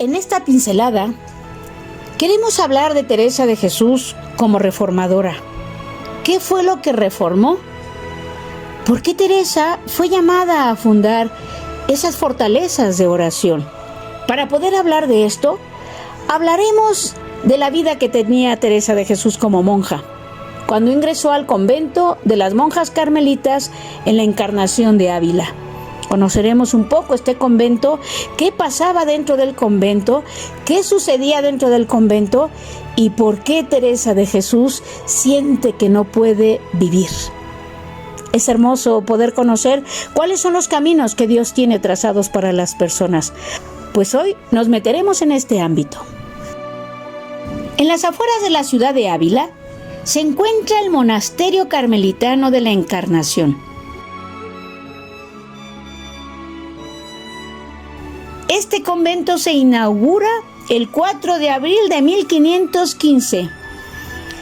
En esta pincelada queremos hablar de Teresa de Jesús como reformadora. ¿Qué fue lo que reformó? ¿Por qué Teresa fue llamada a fundar esas fortalezas de oración? Para poder hablar de esto, hablaremos de la vida que tenía Teresa de Jesús como monja, cuando ingresó al convento de las monjas carmelitas en la Encarnación de Ávila. Conoceremos un poco este convento, qué pasaba dentro del convento, qué sucedía dentro del convento y por qué Teresa de Jesús siente que no puede vivir. Es hermoso poder conocer cuáles son los caminos que Dios tiene trazados para las personas. Pues hoy nos meteremos en este ámbito. En las afueras de la ciudad de Ávila se encuentra el monasterio carmelitano de la Encarnación. Este convento se inaugura el 4 de abril de 1515,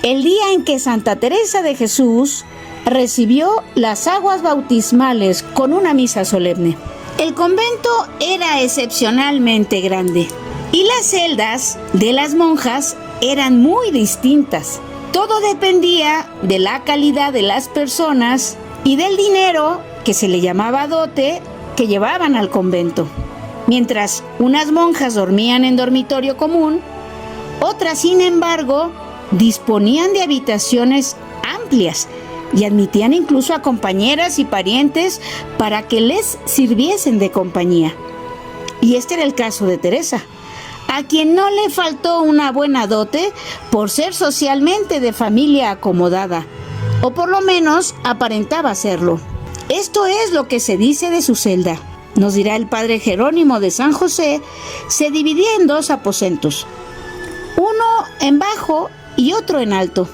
el día en que Santa Teresa de Jesús recibió las aguas bautismales con una misa solemne. El convento era excepcionalmente grande y las celdas de las monjas eran muy distintas. Todo dependía de la calidad de las personas y del dinero, que se le llamaba dote, que llevaban al convento. Mientras unas monjas dormían en dormitorio común, otras, sin embargo, disponían de habitaciones amplias y admitían incluso a compañeras y parientes para que les sirviesen de compañía. Y este era el caso de Teresa, a quien no le faltó una buena dote por ser socialmente de familia acomodada, o por lo menos aparentaba serlo. Esto es lo que se dice de su celda. Nos dirá el padre Jerónimo de San José, se dividía en dos aposentos, uno en bajo y otro en alto.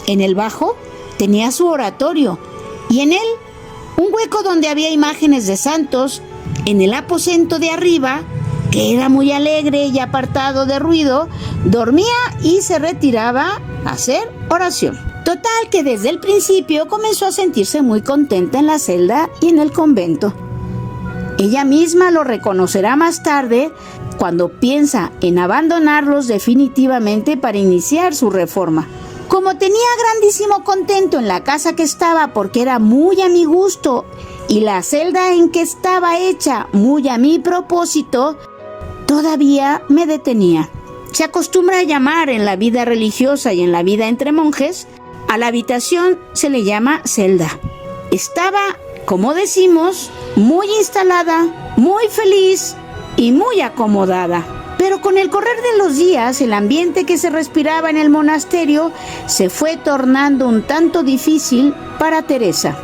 En el bajo tenía su oratorio y en él un hueco donde había imágenes de santos. En el aposento de arriba, que era muy alegre y apartado de ruido, dormía y se retiraba a hacer oración. Total que desde el principio comenzó a sentirse muy contenta en la celda y en el convento. Ella misma lo reconocerá más tarde cuando piensa en abandonarlos definitivamente para iniciar su reforma. Como tenía grandísimo contento en la casa que estaba porque era muy a mi gusto y la celda en que estaba hecha muy a mi propósito, todavía me detenía. Se acostumbra a llamar en la vida religiosa y en la vida entre monjes, a la habitación se le llama celda. Estaba, como decimos, muy instalada, muy feliz y muy acomodada. Pero con el correr de los días, el ambiente que se respiraba en el monasterio se fue tornando un tanto difícil para Teresa.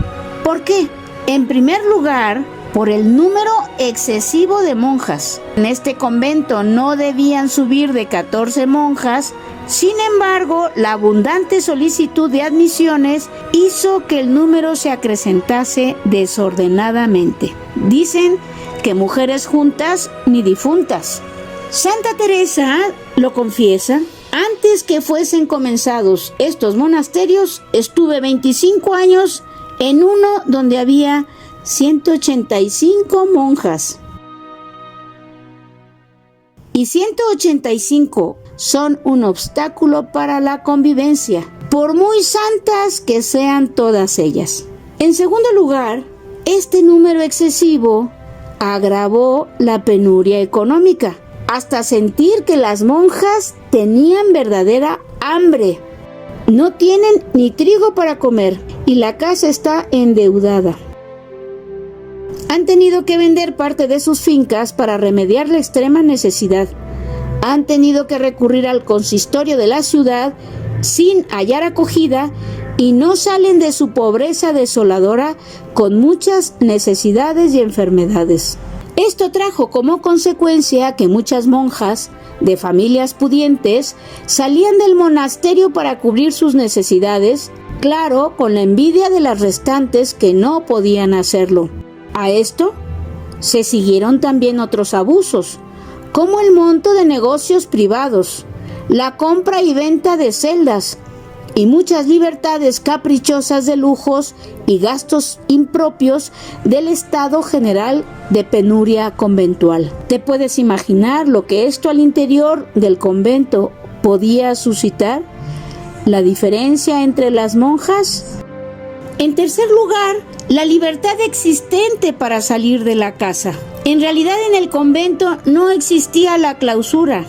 ¿Por qué? En primer lugar, por el número excesivo de monjas. En este convento no debían subir de 14 monjas. Sin embargo, la abundante solicitud de admisiones hizo que el número se acrecentase desordenadamente. Dicen que mujeres juntas ni difuntas. Santa Teresa lo confiesa: antes que fuesen comenzados estos monasterios, estuve 25 años en uno donde había 185 monjas. Y 185 son un obstáculo para la convivencia, por muy santas que sean todas ellas. En segundo lugar, este número excesivo agravó la penuria económica, hasta sentir que las monjas tenían verdadera hambre. No tienen ni trigo para comer y la casa está endeudada. Han tenido que vender parte de sus fincas para remediar la extrema necesidad. Han tenido que recurrir al consistorio de la ciudad sin hallar acogida y no salen de su pobreza desoladora con muchas necesidades y enfermedades. Esto trajo como consecuencia que muchas monjas de familias pudientes salían del monasterio para cubrir sus necesidades, claro, con la envidia de las restantes que no podían hacerlo. A esto se siguieron también otros abusos, como el monto de negocios privados, la compra y venta de celdas, y muchas libertades caprichosas de lujos y gastos impropios del estado general de penuria conventual. ¿Te puedes imaginar lo que esto al interior del convento podía suscitar? ¿La diferencia entre las monjas? En tercer lugar, la libertad existente para salir de la casa. En realidad, en el convento no existía la clausura.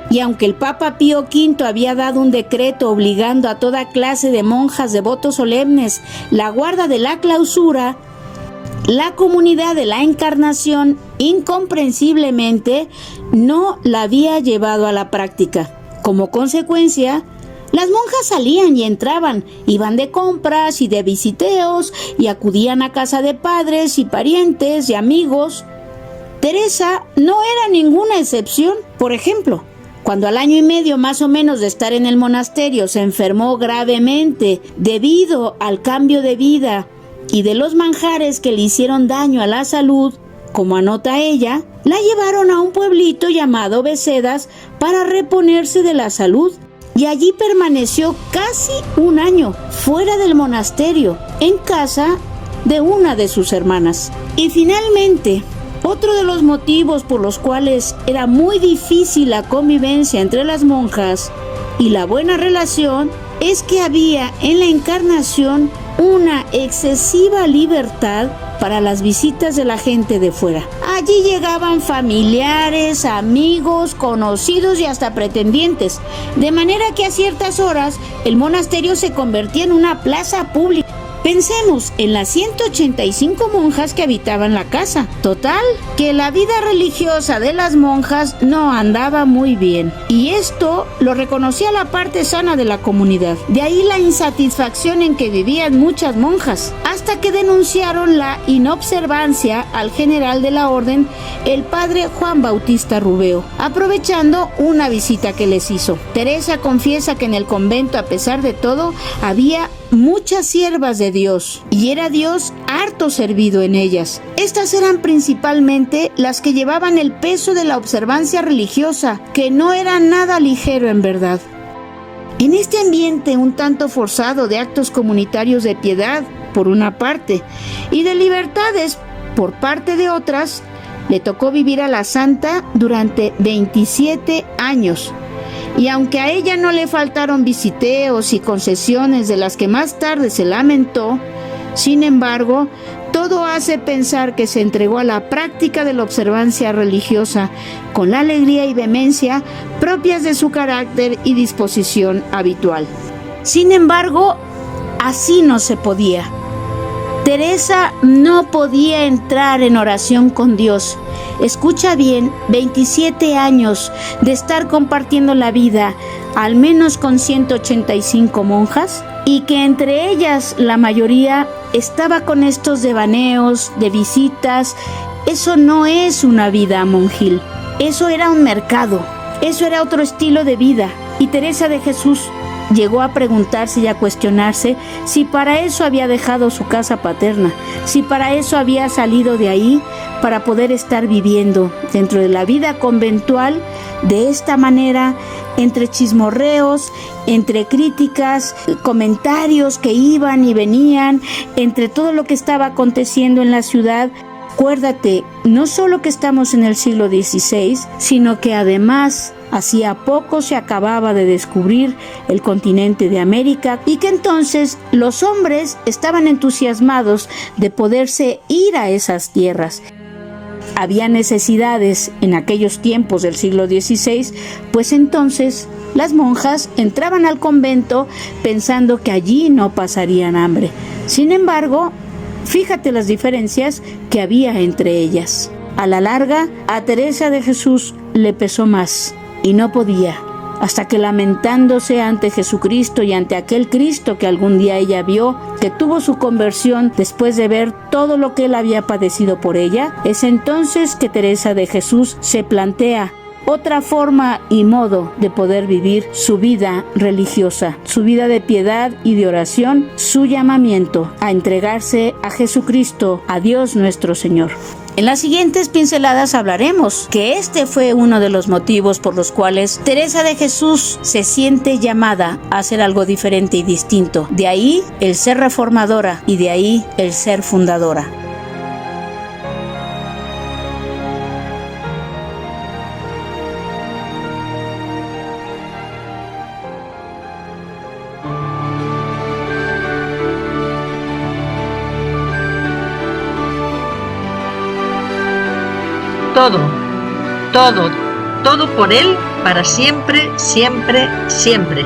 Y aunque el Papa Pío V había dado un decreto obligando a toda clase de monjas de votos solemnes la guarda de la clausura, la comunidad de la Encarnación incomprensiblemente no la había llevado a la práctica. Como consecuencia, las monjas salían y entraban, iban de compras y de visiteos y acudían a casa de padres y parientes y amigos. Teresa no era ninguna excepción. Por ejemplo, cuando al año y medio más o menos de estar en el monasterio se enfermó gravemente debido al cambio de vida y de los manjares que le hicieron daño a la salud, como anota ella, la llevaron a un pueblito llamado Becedas para reponerse de la salud. Y allí permaneció casi un año fuera del monasterio, en casa de una de sus hermanas. Y finalmente, otro de los motivos por los cuales era muy difícil la convivencia entre las monjas y la buena relación es que había en la Encarnación una excesiva libertad para las visitas de la gente de fuera. Allí llegaban familiares, amigos, conocidos y hasta pretendientes, de manera que a ciertas horas el monasterio se convertía en una plaza pública. Pensemos en las 185 monjas que habitaban la casa. Total, que la vida religiosa de las monjas no andaba muy bien. Y esto lo reconocía la parte sana de la comunidad. De ahí la insatisfacción en que vivían muchas monjas, hasta que denunciaron la inobservancia al general de la orden, el padre Juan Bautista Rubeo, aprovechando una visita que les hizo. Teresa confiesa que en el convento, a pesar de todo, había muchas siervas de Dios, y era Dios harto servido en ellas. Estas eran principalmente las que llevaban el peso de la observancia religiosa, que no era nada ligero en verdad. En este ambiente un tanto forzado de actos comunitarios de piedad, por una parte, y de libertades, por parte de otras, le tocó vivir a la santa durante 27 años. Y aunque a ella no le faltaron visiteos y concesiones de las que más tarde se lamentó, sin embargo, todo hace pensar que se entregó a la práctica de la observancia religiosa con la alegría y vehemencia propias de su carácter y disposición habitual. Sin embargo, así no se podía. Teresa no podía entrar en oración con Dios. Escucha bien, 27 años de estar compartiendo la vida, al menos con 185 monjas, y que entre ellas la mayoría estaba con estos devaneos, de visitas. Eso no es una vida monjil, eso era un mercado, eso era otro estilo de vida. Y Teresa de Jesús llegó a preguntarse y a cuestionarse si para eso había dejado su casa paterna, si para eso había salido de ahí, para poder estar viviendo dentro de la vida conventual de esta manera, entre chismorreos, entre críticas, comentarios que iban y venían, entre todo lo que estaba aconteciendo en la ciudad. Acuérdate, no solo que estamos en el siglo XVI, sino que además hacía poco se acababa de descubrir el continente de América y que entonces los hombres estaban entusiasmados de poderse ir a esas tierras. Había necesidades en aquellos tiempos del siglo XVI, pues entonces las monjas entraban al convento pensando que allí no pasarían hambre. Sin embargo, fíjate las diferencias que había entre ellas. A la larga, a Teresa de Jesús le pesó más y no podía, hasta que lamentándose ante Jesucristo y ante aquel Cristo que algún día ella vio, que tuvo su conversión después de ver todo lo que él había padecido por ella, es entonces que Teresa de Jesús se plantea otra forma y modo de poder vivir su vida religiosa, su vida de piedad y de oración, su llamamiento a entregarse a Jesucristo, a Dios nuestro Señor. En las siguientes pinceladas hablaremos que este fue uno de los motivos por los cuales Teresa de Jesús se siente llamada a hacer algo diferente y distinto. De ahí el ser reformadora y de ahí el ser fundadora. Todo, todo, todo por Él, para siempre, siempre, siempre.